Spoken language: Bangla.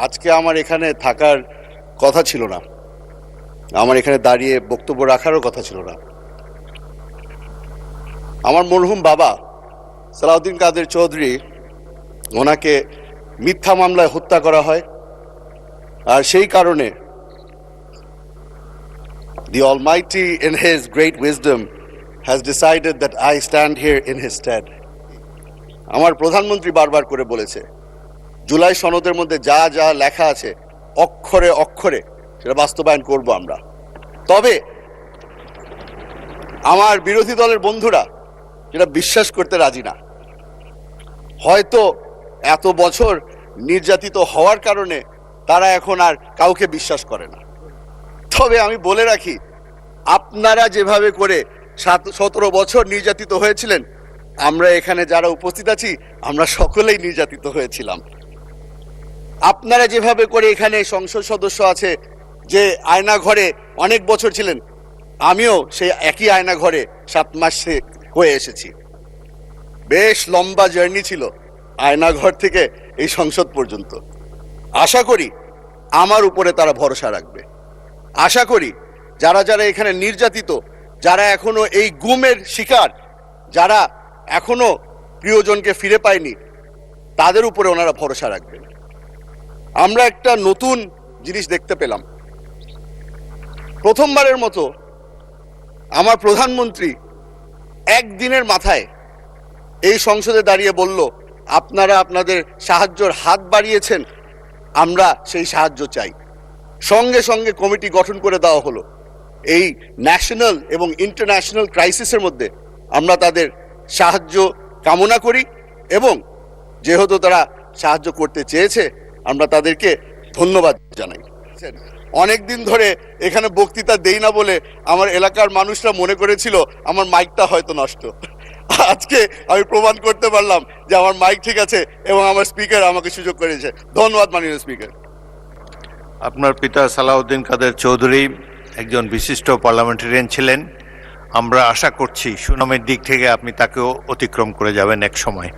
আজকে আমার এখানে থাকার কথা ছিল না, আমার এখানে দাঁড়িয়ে বক্তব্য রাখারও কথা ছিল না। আমার মরহুম বাবা সালাউদ্দিন কাদের চৌধুরী, ওনাকে মিথ্যা মামলায় হত্যা করা হয়, আর সেই কারণে the Almighty in His great wisdom has decided that I stand here in His stead. আমার প্রধানমন্ত্রী বারবার করে বলেছে, জুলাই সনদের মধ্যে যা যা লেখা আছে অক্ষরে অক্ষরে সেটা বাস্তবায়ন করব আমরা। তবে আমার বিরোধী দলের বন্ধুরা যেটা বিশ্বাস করতে রাজি না, হয়তো এত বছর নির্যাতিত হওয়ার কারণে তারা এখন আর কাউকে বিশ্বাস করে না। তবে আমি বলে রাখি, আপনারা যেভাবে করে 17 বছর নির্যাতিত হয়েছিলেন, আমরা এখানে যারা উপস্থিত আছি আমরা সকলেই নির্যাতিত হয়েছিলাম। আপনারা যেভাবে করে এখানে সংসদ সদস্য আছে যে আয়না ঘরে অনেক বছর ছিলেন, আমিও সেই একই আয়না ঘরে 7 মাসে হয়ে এসেছি। বেশ লম্বা জার্নি ছিল আয়না ঘর থেকে এই সংসদ পর্যন্ত। আশা করি আমার উপরে তারা ভরসা রাখবে। আশা করি যারা যারা এখানে নির্যাতিত, যারা এখনো এই গুমের শিকার, যারা এখনো প্রিয়জনকে ফিরে পায়নি, তাদের উপরে ওনারা ভরসা রাখবেন। আমরা একটা নতুন জিনিস দেখতে পেলাম। প্রথমবারের মতো আমার প্রধানমন্ত্রী একদিনের মাথায় এই সংসদে দাঁড়িয়ে বলল, আপনারা আপনাদের সাহায্যের হাত বাড়িয়েছেন, আমরা সেই সাহায্য চাই। সঙ্গে সঙ্গে কমিটি গঠন করে দেওয়া হলো। এই ন্যাশনাল এবং ইন্টারন্যাশনাল ক্রাইসিসের মধ্যে আমরা তাদের সাহায্য কামনা করি, এবং যেহেতু তারা সাহায্য করতে চেয়েছে আমরা তাদেরকে ধন্যবাদ জানাই। অনেক দিন ধরে এখানে বক্তৃতা দেই না বলে আমার এলাকার মানুষরা মনে করেছিল আমার মাইকটা হয়তো নষ্ট। আজকে আমি প্রমাণ করতে পারলাম যে আমার মাইক ঠিক আছে এবং আমার স্পিকার আমাকে সুযোগ করেছে। ধন্যবাদ মাননীয় স্পিকার। আপনার পিতা সালাউদ্দিন কাদের চৌধুরী একজন বিশিষ্ট পার্লামেন্টারিয়ান ছিলেন। আমরা আশা করছি সুনামের দিক থেকে আপনি তাকেও অতিক্রম করে যাবেন এক সময়।